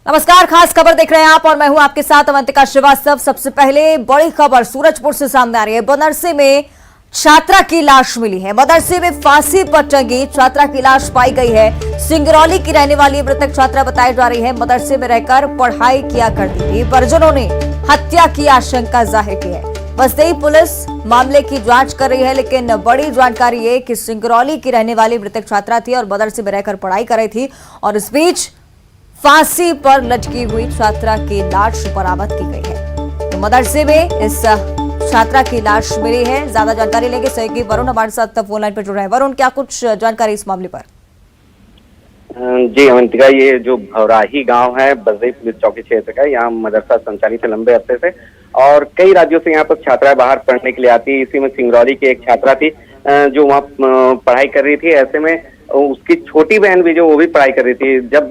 नमस्कार, खास खबर देख रहे हैं आप और मैं हूं आपके साथ अवंतिका श्रीवास्तव। सबसे पहले बड़ी खबर सूरजपुर से सामने आ रही है। मदरसे में छात्रा की लाश मिली है। मदरसे में फांसी पर टंगी छात्रा की लाश पाई गई है। सिंगरौली की रहने वाली मृतक छात्रा बताई जा रही है। मदरसे में रहकर पढ़ाई किया करती थी। परिजनों ने हत्या की आशंका जाहिर की है। बसदेई पुलिस मामले की जांच कर रही है, लेकिन बड़ी जानकारी ये कि सिंगरौली की रहने वाली मृतक छात्रा थी और मदरसे में रहकर पढ़ाई कर रही थी और इस बीच फांसी पर लटकी हुई छात्रा की लाश बरामद की गई है। तो मदरसे में इस छात्रा की लाश मिली है। ज्यादा जानकारी लेंगे सहयोगी वरुण हमारे साथ फोन लाइन पर जुड़ रहे हैं। वरुण, क्या कुछ जानकारी इस मामले पर? जी अवंतिका, ये जो भौराही गांव है बसदेई पुलिस चौकी क्षेत्र का, यहाँ मदरसा संचालित है लंबे अरसे से और कई राज्यों से यहाँ पर छात्राएं बाहर पढ़ने के लिए आती है। इसी में सिंगरौली की एक छात्रा थी जो वहाँ पढ़ाई कर रही थी। ऐसे में उसकी छोटी बहन भी जो वो भी पढ़ाई कर रही थी। जब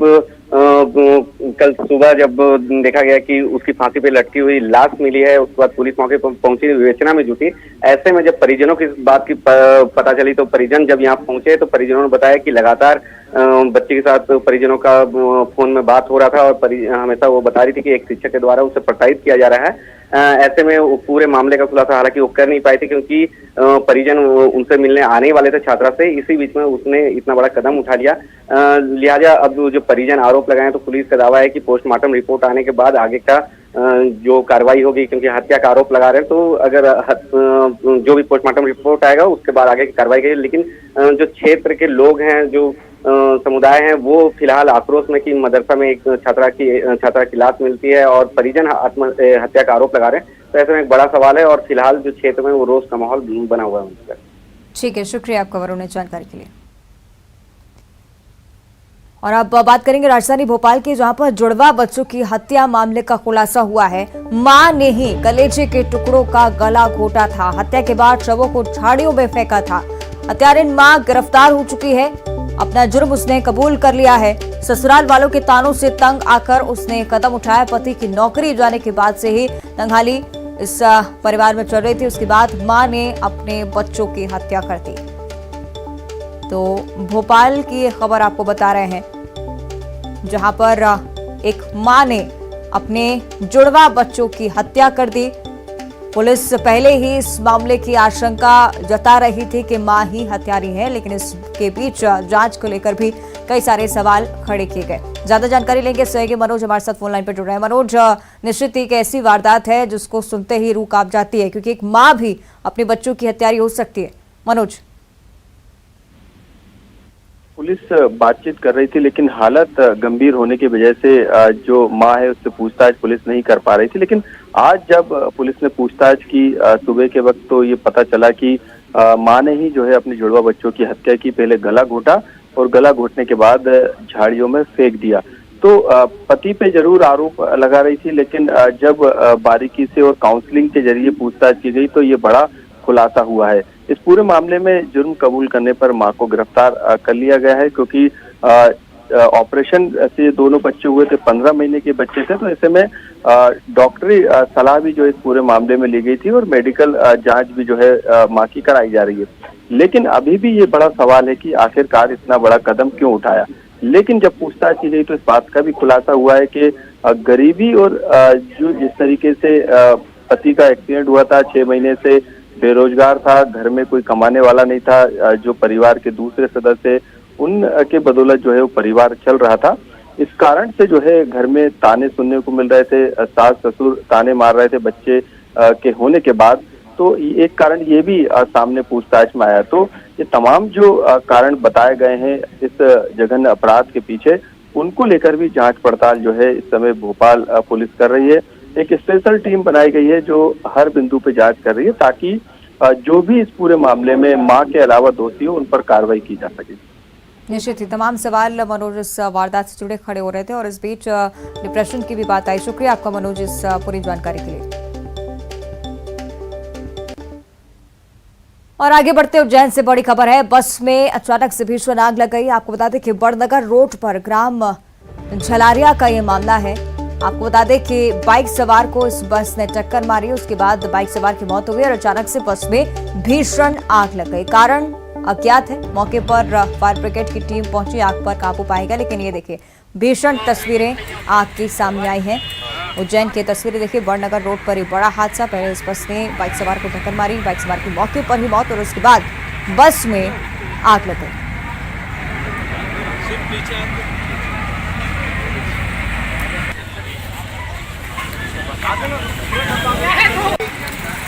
कल सुबह जब देखा गया कि उसकी फांसी पे लटकी हुई लाश मिली है, उसके बाद पुलिस मौके पर पहुंची, विवेचना में जुटी। ऐसे में जब परिजनों की इस बात की पता चली तो परिजन जब यहाँ पहुंचे तो परिजनों ने बताया कि लगातार बच्चे के साथ परिजनों का फोन में बात हो रहा था और हमेशा वो बता रही थी कि एक शिक्षक के द्वारा उसे प्रताड़ित किया जा रहा है। ऐसे में वो पूरे मामले का खुलासा हालांकि वो कर नहीं पाई थी क्योंकि परिजन उनसे मिलने आने ही वाले थे छात्रा से। इसी बीच में उसने इतना बड़ा कदम उठा लिया। लिहाजा अब जो परिजन आरोप लगाए तो पुलिस का दावा है कि पोस्टमार्टम रिपोर्ट आने के बाद आगे का जो कार्रवाई होगी, क्योंकि हत्या का आरोप लगा रहे हैं तो अगर जो भी पोस्टमार्टम रिपोर्ट आएगा उसके बाद आगे की कार्रवाई करेगी। लेकिन जो क्षेत्र के लोग हैं, जो समुदाय हैं, वो फिलहाल आक्रोश में कि मदरसा में एक छात्रा की लाश मिलती है और परिजन आत्महत्या का आरोप लगा रहे हैं। तो ऐसे में एक बड़ा सवाल है और फिलहाल जो क्षेत्र में वो रोष का माहौल बना हुआ है। ठीक है, शुक्रिया आपका वरुण जानकारी के लिए। और अब बात करेंगे राजधानी भोपाल की, जहां पर जुड़वा बच्चों की हत्या मामले का खुलासा हुआ है। मां ने ही कलेजे के टुकड़ों का गला घोटा था। हत्या के बाद शवों को झाड़ियों में फेंका था। हत्यारिन मां गिरफ्तार हो चुकी है। अपना जुर्म उसने कबूल कर लिया है। ससुराल वालों के तानों से तंग आकर उसने कदम उठाया। पति की नौकरी जाने के बाद से ही तंगहाली इस परिवार में चल रही थी। उसके बाद मां ने अपने बच्चों की हत्या कर दी। तो भोपाल की खबर आपको बता रहे हैं, जहां पर एक मां ने अपने जुड़वा बच्चों की हत्या कर दी। पुलिस पहले ही इस मामले की आशंका जता रही थी कि मां ही हत्यारी है, लेकिन इसके बीच जांच को लेकर भी कई सारे सवाल खड़े किए गए। ज्यादा जानकारी लेंगे सहयोगी मनोज हमारे साथ फोन लाइन पर जुड़ रहे हैं। मनोज, निश्चित ही एक ऐसी वारदात है जिसको सुनते ही रूह कांप जाती है, क्योंकि एक मां भी अपने बच्चों की हत्यारी हो सकती है। मनोज, पुलिस बातचीत कर रही थी लेकिन हालत गंभीर होने की वजह से जो मां है उससे पूछताछ पुलिस नहीं कर पा रही थी। लेकिन आज जब पुलिस ने पूछताछ की सुबह के वक्त तो ये पता चला कि मां ने ही जो है अपने जुड़वा बच्चों की हत्या की। पहले गला घोटा और गला घोटने के बाद झाड़ियों में फेंक दिया। तो पति पे जरूर आरोप लगा रही थी, लेकिन जब बारीकी से और काउंसलिंग के जरिए पूछताछ की गई तो ये बड़ा खुलासा हुआ है। इस पूरे मामले में जुर्म कबूल करने पर मां को गिरफ्तार कर लिया गया है, क्योंकि ऑपरेशन से दोनों बच्चे हुए थे, 15 महीने के बच्चे थे। तो ऐसे में डॉक्टरी सलाह भी जो इस पूरे मामले में ली गई थी और मेडिकल जांच भी जो है मां की कराई जा रही है। लेकिन अभी भी ये बड़ा सवाल है कि आखिरकार इतना बड़ा कदम क्यों उठाया। लेकिन जब पूछताछ की गई तो इस बात का भी खुलासा हुआ है कि गरीबी और जो जिस तरीके से पति का एक्सीडेंट हुआ था, 6 महीने से बेरोजगार था, घर में कोई कमाने वाला नहीं था, जो परिवार के दूसरे सदस्य उनके बदौलत जो है वो परिवार चल रहा था। इस कारण से जो है घर में ताने सुनने को मिल रहे थे, सास ससुर ताने मार रहे थे बच्चे के होने के बाद। तो एक कारण ये भी सामने पूछताछ में आया। तो ये तमाम जो कारण बताए गए हैं इस जघन्य अपराध के पीछे, उनको लेकर भी जांच पड़ताल जो है इस समय भोपाल पुलिस कर रही है। एक स्पेशल टीम बनाई गई है जो हर बिंदु पे जांच कर रही है, ताकि जो भी इस पूरे मामले में मां के अलावा दोषी हो उन पर कार्रवाई की जा सके। निश्चित ही तमाम सवाल मनोज इस वारदात से जुड़े खड़े हो रहे थे और इस बीच डिप्रेशन की भी बात आई। शुक्रिया आपका मनोज इस पूरी जानकारी के लिए। और आगे बढ़ते उज्जैन से बड़ी खबर है। बस में अचानक से भीषण आग लग गई। आपको बता दें कि बड़नगर रोड पर ग्राम झलारिया का ये मामला है। आपको बता दें कि बाइक सवार को इस बस ने टक्कर मारी, उसके बाद बाइक सवार की मौत हो गई और अचानक से बस में भीषण आग लग गई। कारण अज्ञात है। मौके पर फायर ब्रिगेड की टीम पहुंची, आग पर काबू पाएगा। लेकिन ये देखिए भीषण तस्वीरें आग की सामने आई हैं। उज्जैन की तस्वीरें देखिए, बड़नगर रोड पर एक बड़ा हादसा। पहले इस बस ने बाइक सवार को टक्कर मारी, बाइक सवार की मौके पर ही मौत और उसके बाद बस में आग लग गई।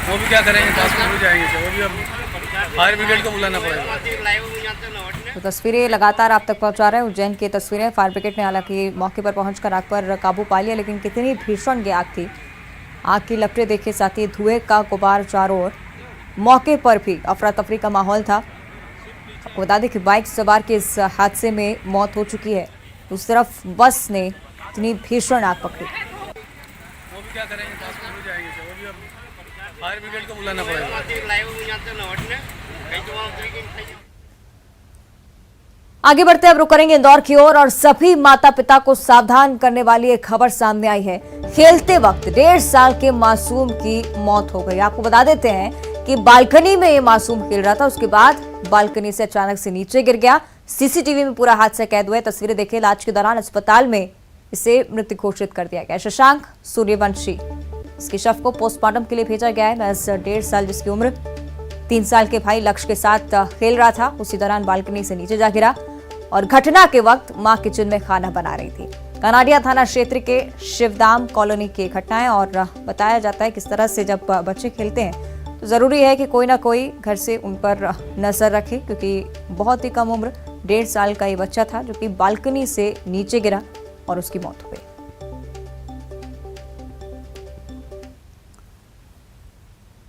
वो भी क्या करेंगे, 10 मिनट हो जाएंगे, वो भी अब फायर ब्रिगेड को बुलाना पड़ेगा। तो तस्वीरें लगातार आप तक पहुंचा रहे हैं उज्जैन की तस्वीरें। फायर ब्रिगेड ने हालांकि मौके पर पहुंचकर आग पर काबू पा लिया, लेकिन कितनी भीषण ये आग थी। आग की लपटें देखिए, साथ ही धुएं का गुबार चारों ओर। मौके पर भी अफरा तफरी का माहौल था। आपको बता दें कि बाइक सवार के इस हादसे में मौत हो चुकी है। दूसरी तरफ बस ने इतनी भीषण आग पकड़ी। वो भी क्या करेंगे, 10 मिनट हो जाएंगे, वो भी अब फायर ब्रिगेड को बुलाना पड़ेगा। आगे बढ़ते अब रुक करेंगे इंदौर की ओर और सभी माता पिता को सावधान करने वाली एक खबर सामने आई है। खेलते वक्त 1.5 साल के मासूम की मौत हो गई। आपको बता देते हैं कि बालकनी में ये मासूम खेल रहा था, उसके बाद बालकनी से अचानक से नीचे गिर गया। सीसीटीवी में पूरा हादसा कैद हुआ है। तस्वीरें देखिए, इलाज के दौरान अस्पताल में इसे मृत घोषित कर दिया गया। शशांक सूर्यवंशी, इसके शव को पोस्टमार्टम के लिए भेजा गया है। महज 1.5 साल जिसकी उम्र, 3 साल के भाई लक्ष्य के साथ खेल रहा था, उसी दौरान बालकनी से नीचे जा गिरा और घटना के वक्त मां किचन में खाना बना रही थी। कनाडिया थाना क्षेत्र के शिवधाम कॉलोनी की घटना है और बताया जाता है किस तरह से जब बच्चे खेलते हैं तो जरूरी है कि कोई ना कोई घर से उन पर नजर रखे, क्योंकि बहुत ही कम उम्र 1.5 साल का ये बच्चा था जो कि बालकनी से नीचे गिरा और उसकी मौत हो गई।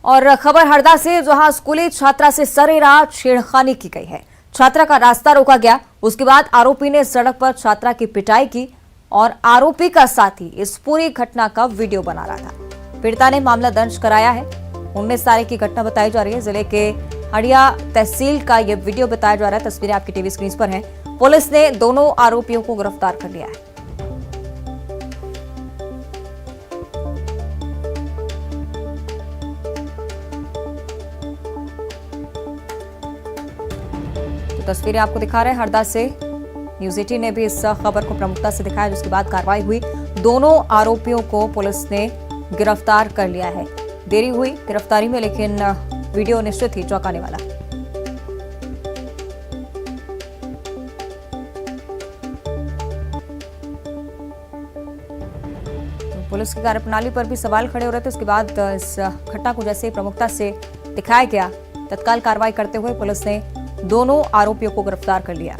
और खबर हरदा से, जहां स्कूली छात्रा से सरेराह छेड़खानी की गई है। छात्रा का रास्ता रोका गया, उसके बाद आरोपी ने सड़क पर छात्रा की पिटाई की और आरोपी का साथी इस पूरी घटना का वीडियो बना रहा था। पीड़िता ने मामला दर्ज कराया है। 19 तारीख की घटना बताई जा रही है। जिले के हड़िया तहसील का यह वीडियो बताया जा रहा है। तस्वीरें आपकी टीवी स्क्रीन पर हैं। पुलिस ने दोनों आरोपियों को गिरफ्तार कर लिया है। तस्वीरें आपको दिखा रहे हैं हरदा से। न्यूज 18 ने भी इस खबर को प्रमुखता से दिखाया, जिसके बाद कार्रवाई हुई। दोनों आरोपियों को पुलिस ने गिरफ्तार कर लिया है। देरी हुई गिरफ्तारी में, लेकिन वीडियो निश्चित ही चौंकाने वाला। तो पुलिस की कार्यप्रणाली पर भी सवाल खड़े हो रहे थे। उसके बाद इस घटना को जैसे प्रमुखता से दिखाया गया, तत्काल कार्रवाई करते हुए पुलिस ने दोनों आरोपियों को गिरफ्तार कर लिया।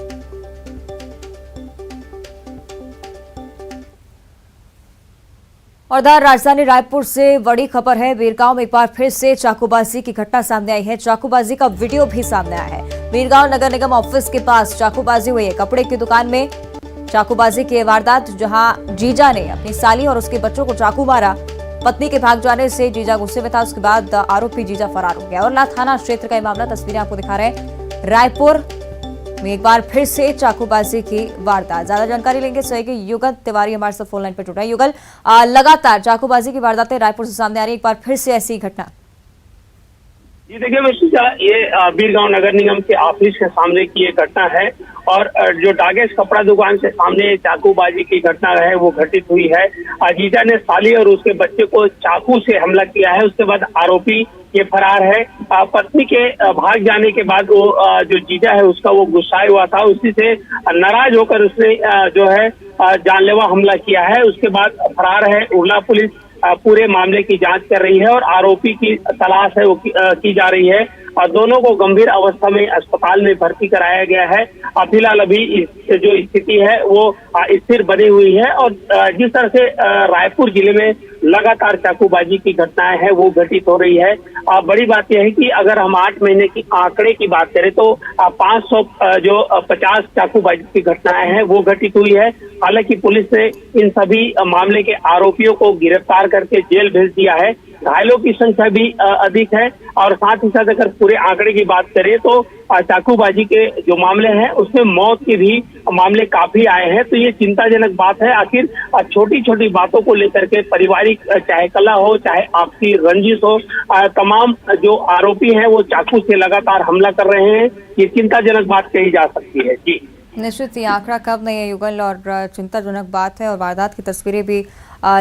और राजधानी रायपुर से बड़ी खबर है। बीरगांव में एक बार फिर से चाकूबाजी की घटना सामने आई है। चाकूबाजी का वीडियो भी सामने आया है। बीरगांव नगर निगम ऑफिस के पास चाकूबाजी हुई है। कपड़े की दुकान में चाकूबाजी की वारदात, जहां जीजा ने अपनी साली और उसके बच्चों को चाकू मारा। पत्नी के भाग जाने से जीजा गुस्से में था, उसके बाद आरोपी जीजा फरार हो गया। और थाना क्षेत्र का मामला, तस्वीरें आपको दिखा रहे हैं। रायपुर में एक बार फिर से चाकूबाजी की वारदात। ज्यादा जानकारी लेंगे सहयोगी युगल तिवारी हमारे साथ फोन लाइन पर जुड़ रहे हैं। युगल, लगातार चाकूबाजी की वारदातें रायपुर से सामने आ रही है, एक बार फिर से ऐसी घटना। जी देखिए मृत्युजा, ये बीरगांव नगर निगम के ऑफिस के सामने की ये घटना है और जो डागेश कपड़ा दुकान के सामने चाकूबाजी की घटना है वो घटित हुई है। जीजा ने साली और उसके बच्चे को चाकू से हमला किया है। उसके बाद आरोपी ये फरार है। पत्नी के भाग जाने के बाद वो जो जीजा है उसका वो गुस्साए हुआ था, उसी से नाराज होकर उसने जो है जानलेवा हमला किया है। उसके बाद फरार है। उरला पुलिस पूरे मामले की जांच कर रही है और आरोपी की तलाश है वो की जा रही है। और दोनों को गंभीर अवस्था में अस्पताल में भर्ती कराया गया है। फिलहाल अभी जो स्थिति है वो स्थिर बनी हुई है। और जिस तरह से रायपुर जिले में लगातार चाकूबाजी की घटनाएं हैं वो घटित हो रही है। बड़ी बात यह है कि अगर हम 8 महीने की आंकड़े की बात करें तो 550 चाकूबाजी की घटनाएं हैं वो घटित हुई है। हालांकि पुलिस ने इन सभी मामले के आरोपियों को गिरफ्तार करके जेल भेज दिया है। घायलों की संख्या भी अधिक है और साथ ही साथ अगर पूरे आंकड़े की बात करें तो चाकूबाजी के जो मामले हैं उसमें मौत के भी मामले काफी आए हैं। तो ये चिंताजनक बात है। आखिर छोटी छोटी बातों को लेकर के पारिवारिक चाहे कलह हो चाहे आपसी रंजिश हो, तमाम जो आरोपी हैं वो चाकू से लगातार हमला कर रहे हैं। ये चिंताजनक बात कही जा सकती है। जी निश्चित ये आंकड़ा कब नहीं है युगल, और चिंताजनक बात है, और वारदात की तस्वीरें भी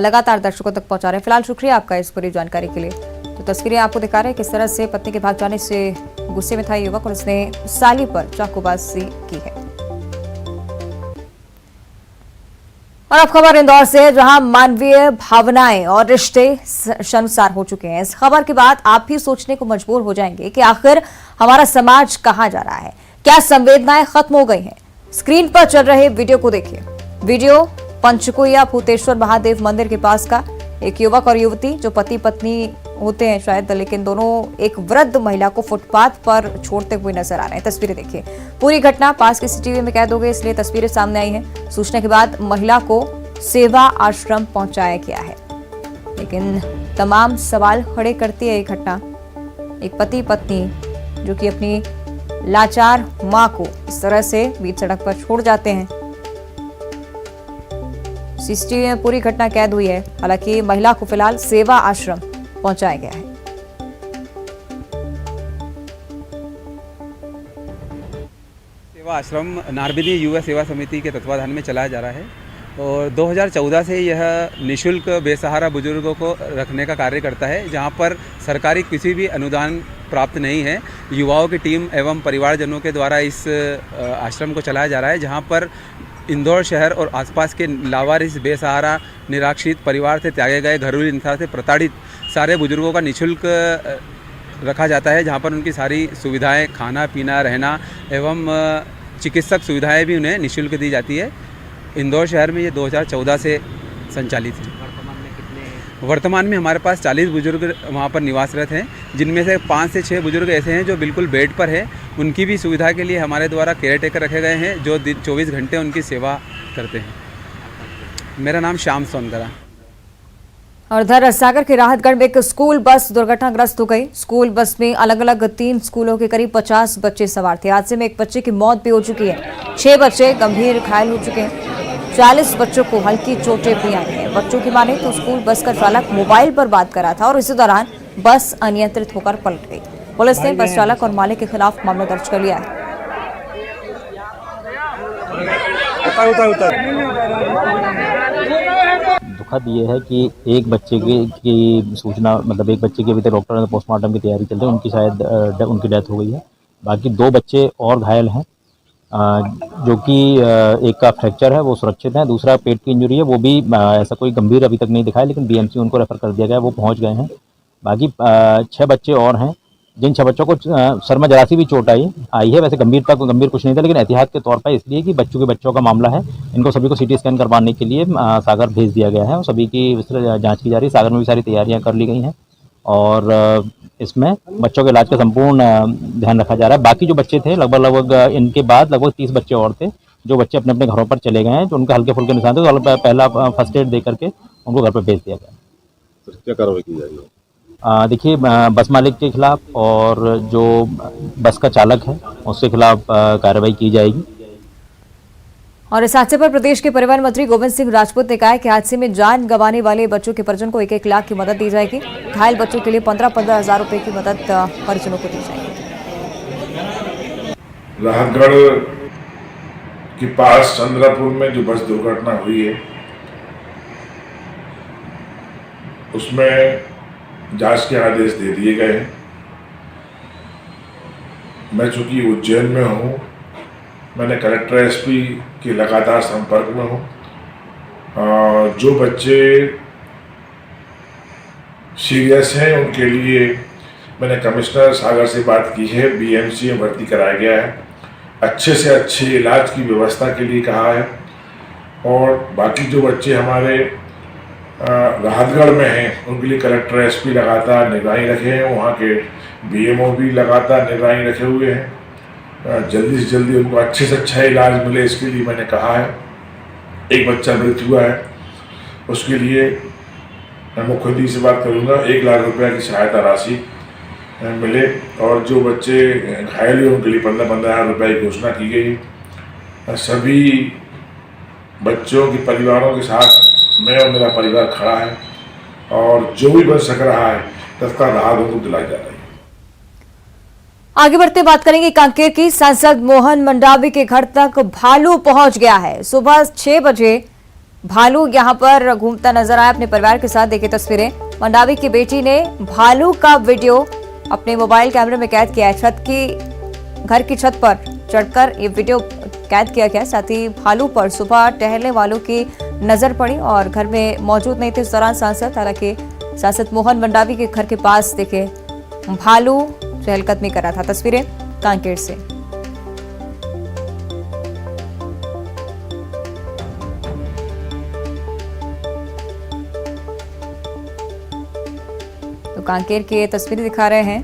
लगातार दर्शकों तक पहुंचा रहे हैं। फिलहाल शुक्रिया आपका इस पूरी जानकारी के लिए। तो तस्वीरें आपको दिखा रहे हैं किस तरह से पत्नी के भाग जाने से गुस्से में था युवक और उसने साली पर चाकूबाजी की है। और अब खबर इंदौर से, जहां मानवीय भावनाएं और रिश्ते शर्मसार हो चुके हैं। इस खबर के बाद आप भी सोचने को मजबूर हो जाएंगे कि आखिर हमारा समाज कहां जा रहा है, क्या संवेदनाएं खत्म हो गई हैं। स्क्रीन पर चल रहे वीडियो को देखिए। वीडियो पंचकुइया भूतेश्वर महादेव मंदिर के पास का। एक युवक और युवती जो पति पत्नी होते हैं शायद, लेकिन दोनों एक वृद्ध महिला को फुटपाथ पर छोड़ते हुए नजर आ रहे हैं। तस्वीरें देखिए। पूरी घटना पास के सीसीटीवी में कैद हो गई, इसलिए तस्वीरें सामने आई हैं। सूचना के बाद महिला को सेवा आश्रम पहुंचाया गया है, लेकिन तमाम सवाल खड़े करती है ये घटना। एक पति पत्नी जो कि अपनी लाचार मां को इस तरह से बीच सड़क पर छोड़ जाते हैं। सीसीटीवी में पूरी घटना कैद हुई है। हालांकि महिला को फिलहाल सेवा आश्रम पहुंचाया गया है। सेवा आश्रम नारबिनी युवा सेवा समिति के तत्वाधान में चलाया जा रहा है और 2014 से यह निःशुल्क बेसहारा बुजुर्गों को रखने का कार्य करता है, जहां पर सरकारी किसी भी अनुदान प्राप्त नहीं है। युवाओं की टीम एवं परिवारजनों के द्वारा इस आश्रम को चलाया जा रहा है, जहां पर इंदौर शहर और आसपास के लावारिस, बेसहारा, निराश्रित, परिवार से त्यागे गए, घरेलू हिंसा से प्रताड़ित सारे बुजुर्गों का निःशुल्क रखा जाता है, जहां पर उनकी सारी सुविधाएं, खाना पीना, रहना एवं चिकित्सक सुविधाएं भी उन्हें निःशुल्क दी जाती है। इंदौर शहर में ये 2014 से संचालित है। वर्तमान में हमारे पास 40 बुजुर्ग वहाँ पर निवासरत हैं, जिनमें से 5 से 6 बुजुर्ग ऐसे हैं जो बिल्कुल बेड पर हैं। उनकी भी सुविधा के लिए हमारे द्वारा केयर टेकर रखे गए हैं, जो 24 घंटे उनकी सेवा करते हैं। मेरा नाम श्याम सोनकरा। और इधर सागर के राहतगढ़ में एक स्कूल बस दुर्घटनाग्रस्त हो गई। स्कूल बस में अलग अलग 3 स्कूलों के करीब 50 बच्चे सवार थे। हादसे में एक बच्चे की मौत भी हो चुकी है। 6 बच्चे गंभीर घायल हो चुके हैं। 40 बच्चों को हल्की चोटें भी आई हैं। बच्चों की माने तो स्कूल बस का चालक मोबाइल पर बात कर रहा था और इसी दौरान बस अनियंत्रित होकर पलट गई। पुलिस ने बस चालक और मालिक के खिलाफ मामला दर्ज कर लिया है। दुखद ये है कि एक बच्चे की सूचना, मतलब एक बच्चे की अभी तक डॉक्टर ने पोस्टमार्टम की तैयारी चल रही है, उनकी शायद उनकी डेथ हो गई है। बाकी 2 बच्चे और घायल हैं, जो कि एक का फ्रैक्चर है, वो सुरक्षित है। दूसरा पेट की इंजरी है, वो भी ऐसा कोई गंभीर अभी तक नहीं दिखा है, लेकिन बीएमसी उनको रेफर कर दिया गया है, वो पहुंच गए हैं। बाकी 6 बच्चे और हैं, जिन 6 बच्चों को सर में जरा सी भी चोट आई है। वैसे गंभीर कुछ नहीं था, लेकिन एहतियात के तौर पर इसलिए कि बच्चों का मामला है, इनको सभी को सीटी स्कैन करवाने के लिए सागर भेज दिया गया है और सभी की विस्तृत जाँच की जा रही है। सागर में भी सारी तैयारियाँ कर ली गई हैं और इसमें बच्चों के इलाज का संपूर्ण ध्यान रखा जा रहा है। बाकी जो बच्चे थे लगभग इनके बाद लगभग 30 बच्चे और थे, जो बच्चे अपने अपने घरों पर चले गए हैं, जो उनके हल्के फुल्के निशान थे, तो पहला फर्स्ट एड दे करके उनको घर पर भेज दिया गया। क्या कार्रवाई की जाएगी? देखिए, बस मालिक के खिलाफ और जो बस का चालक है उसके खिलाफ कार्रवाई की जाएगी। और इस हादसे पर प्रदेश के परिवहन मंत्री गोविंद सिंह राजपूत ने कहा है कि हादसे में जान गंवाने वाले बच्चों के परिजन को 1-1 लाख की मदद दी जाएगी। घायल बच्चों के लिए 15-15 हजार रुपए की मदद परिजनों को दी जाएगी। राहतगढ़ के पास चंद्रापुर में जो बस दुर्घटना हुई है, उसमें जांच के आदेश दे दिए गए हैं। मैं चूंकि उज्जैन में हूँ, मैंने कलेक्टर एसपी के लगातार संपर्क में हूँ। जो बच्चे सीरियस हैं उनके लिए मैंने कमिश्नर सागर से बात की है, बीएमसी में भर्ती कराया गया है, अच्छे से अच्छे इलाज की व्यवस्था के लिए कहा है। और बाकी जो बच्चे हमारे राहतगढ़ में हैं उनके लिए कलेक्टर एसपी लगातार निगरानी रखे हैं, वहाँ के बीएमओ भी लगातार निगरानी रखे हुए हैं। जल्दी से जल्दी उनको अच्छे से अच्छा इलाज मिले, इसके लिए मैंने कहा है। एक बच्चा मृत्यु हुआ है, उसके लिए मैं मुख्यमंत्री से बात करूंगा 1 लाख रुपया की सहायता राशि मिले, और जो बच्चे घायल हुए उनके लिए 15,000 रुपये की घोषणा की गई। सभी बच्चों के परिवारों के साथ मैं और मेरा परिवार खड़ा है, और जो भी बन सक रहा है तत्काल राहत उनको दिलाई जा रही है। आगे बढ़ते बात करेंगे कांकेर की। सांसद मोहन मंडावी के घर तक भालू पहुंच गया है। सुबह 6 बजे भालू यहां पर घूमता नजर आया अपने परिवार के साथ। देखिए तस्वीरें, मंडावी की बेटी ने भालू का वीडियो अपने मोबाइल कैमरे में कैद किया है। घर की छत पर चढ़कर ये वीडियो कैद किया गया। साथ ही भालू पर सुबह टहलने वालों की नजर पड़ी और घर में मौजूद नहीं थे इस दौरान सांसद। हालांकि सांसद मोहन मंडावी के घर के पास देखे भालू चहलकदमी कर रहा था। तस्वीरें कांकेर से। तो कांकेर की ये तस्वीरें दिखा रहे हैं।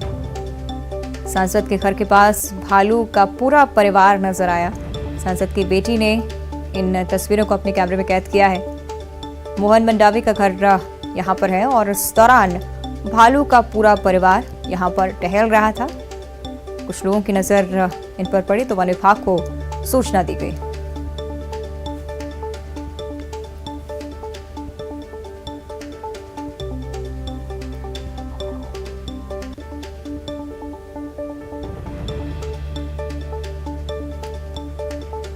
सांसद के घर के पास भालू का पूरा परिवार नजर आया। सांसद की बेटी ने इन तस्वीरों को अपने कैमरे में कैद किया है। मोहन मंडावी का घर यहां पर है और इस दौरान भालू का पूरा परिवार यहां पर टहल रहा था। कुछ लोगों की नजर इन पर पड़ी तो वन विभाग को सूचना दी गई।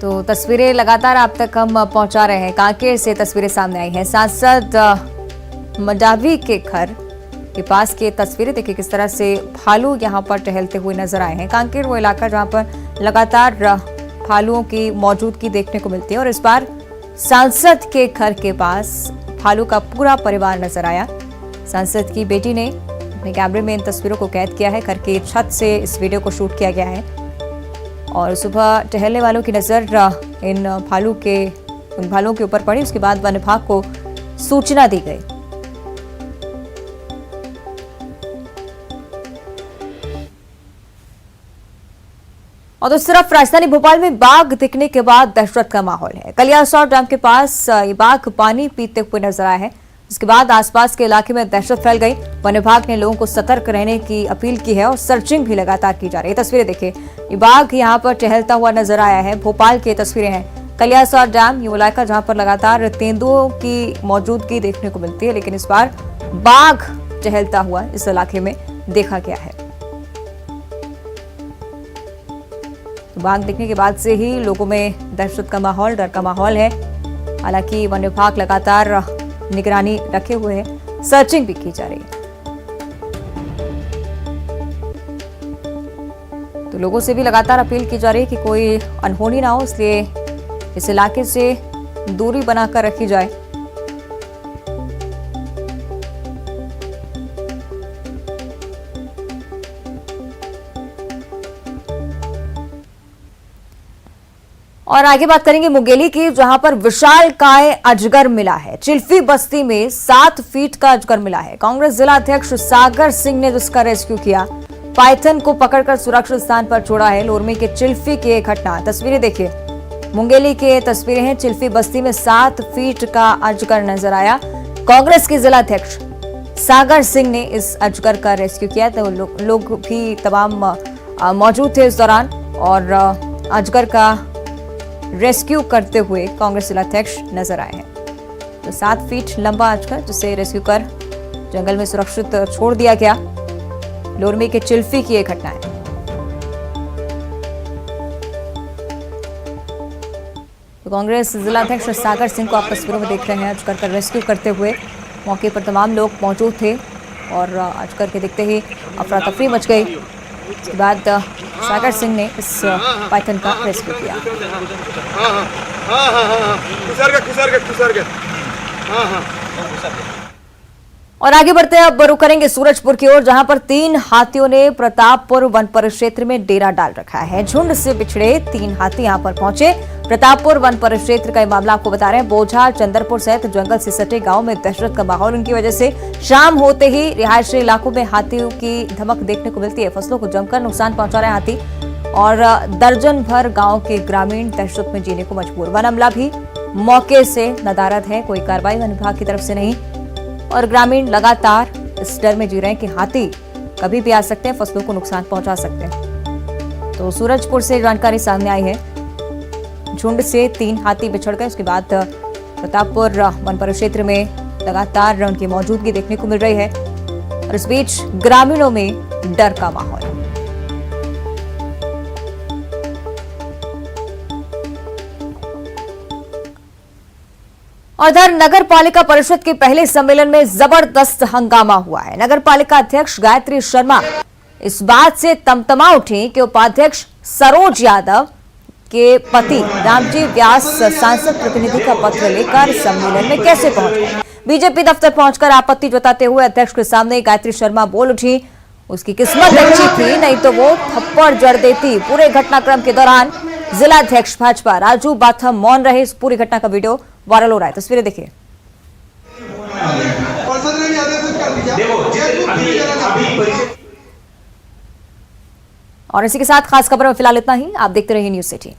तो तस्वीरें लगातार आप तक हम पहुंचा रहे हैं। कांकेर से तस्वीरें सामने आई हैं। सांसद मंडावी के घर के पास की तस्वीरें देखिए किस तरह से भालू यहां पर टहलते हुए नजर आए हैं। कांकेर वो इलाका जहां पर लगातार भालुओं की मौजूदगी देखने को मिलती है और इस बार सांसद के घर के पास भालू का पूरा परिवार नजर आया। सांसद की बेटी ने अपने कैमरे में इन तस्वीरों को कैद किया है। घर की छत से इस वीडियो को शूट किया गया है और सुबह टहलने वालों की नजर उन भालुओं के ऊपर पड़ी। उसके बाद वन विभाग को सूचना दी गई। और दूसरी तरफ राजधानी भोपाल में बाघ दिखने के बाद दहशत का माहौल है। कलियासौर डैम के पास ये बाघ पानी पीते हुए नजर आया है। इसके बाद आसपास के इलाके में दहशत फैल गई। वन विभाग ने लोगों को सतर्क रहने की अपील की है और सर्चिंग भी लगातार की जा रही है। तस्वीरें देखिए, ये बाघ यहां पर टहलता हुआ नजर आया है। भोपाल की तस्वीरें हैं। कलियासौर डैम ये इलाका जहां पर लगातार तेंदुओं की मौजूदगी देखने को मिलती है, लेकिन इस बार बाघ टहलता हुआ इस इलाके में देखा गया है। बाघ दिखने के बाद से ही लोगों में दहशत का माहौल, डर का माहौल है। हालांकि वन विभाग लगातार निगरानी रखे हुए है, सर्चिंग भी की जा रही है। तो लोगों से भी लगातार अपील की जा रही है कि कोई अनहोनी ना हो, इसलिए इस इलाके से दूरी बनाकर रखी जाए। और आगे बात करेंगे मुंगेली की, जहां पर विशालकाय अजगर मिला है। चिल्फी बस्ती में 7 फीट का अजगर मिला है। कांग्रेस जिला अध्यक्ष सागर सिंह ने जिसका रेस्क्यू किया, पाइथन को पकड़कर सुरक्षित स्थान पर छोड़ा है। लोरमी के चिल्फी की एक घटना, तस्वीरें देखिए, मुंगेली की तस्वीरें हैं। चिल्फी बस्ती में 7 फीट का अजगर नजर आया। कांग्रेस के जिला अध्यक्ष सागर सिंह ने इस अजगर का रेस्क्यू किया। तो लोग भी तमाम मौजूद थे इस दौरान और अजगर का रेस्क्यू करते हुए कांग्रेस जिलाध्यक्ष नजर आए हैं। तो 7 फीट लंबा अजगर जिसे रेस्क्यू कर जंगल में सुरक्षित छोड़ दिया गया। लोरमी के चिल्फी की एक घटना है। तो कांग्रेस जिलाध्यक्ष सागर सिंह को आप तस्वीरों में देख रहे हैं अजगर का रेस्क्यू करते हुए। मौके पर तमाम लोग मौजूद थे और अजगर के दिखते ही अफरा तफरी मच गई। उसके बाद सागर सिंह ने इस पाइथन का रेस्क्यू किया। और आगे बढ़ते हैं, अब रुक करेंगे सूरजपुर की ओर, जहां पर 3 हाथियों ने प्रतापपुर वन परिक्षेत्र में डेरा डाल रखा है। झुंड से बिछड़े 3 हाथी यहां पर पहुंचे। प्रतापपुर वन परिक्षेत्र का ये मामला आपको बता रहे हैं। बोझा, चंद्रपुर सहित जंगल से सटे गांव में दहशत का माहौल उनकी वजह से शाम होते ही रिहायशी इलाकों में हाथियों की धमक देखने को मिलती है। फसलों को जमकर नुकसान पहुंचा रहे हाथी और दर्जन भर गांव के ग्रामीण दहशत में जीने को मजबूर। वन अमला भी मौके से नदारद है, कोई कार्रवाई वन विभाग की तरफ से नहीं और ग्रामीण लगातार इस डर में जी रहे हैं कि हाथी कभी भी आ सकते हैं, फसलों को नुकसान पहुंचा सकते हैं। तो सूरजपुर से जानकारी सामने आई है, झुंड से 3 हाथी बिछड़ गए। उसके बाद प्रतापपुर वन परिक्षेत्र में लगातार उनकी मौजूदगी देखने को मिल रही है और इस बीच ग्रामीणों में डर का माहौल। और इधर नगर पालिका परिषद के पहले सम्मेलन में जबरदस्त हंगामा हुआ है। नगर पालिका अध्यक्ष गायत्री शर्मा इस बात से तमतमा उठी कि उपाध्यक्ष सरोज यादव के पति रामजी व्यास सांसद प्रतिनिधि का पत्र लेकर सम्मेलन में कैसे पहुंच गए। बीजेपी दफ्तर पहुंचकर आपत्ति जताते हुए अध्यक्ष के सामने गायत्री शर्मा बोल उठी, उसकी किस्मत अच्छी थी, नहीं तो वो थप्पड़ जड़ देती। पूरे घटनाक्रम के दौरान जिलाध्यक्ष भाजपा राजू बाथम मौन रहे। इस पूरी घटना का वीडियो वायरल हो रहा है, तस्वीरें देखिए। और इसी के साथ खास खबर में फिलहाल इतना ही। आप देखते रहिए न्यूज़ सिटी।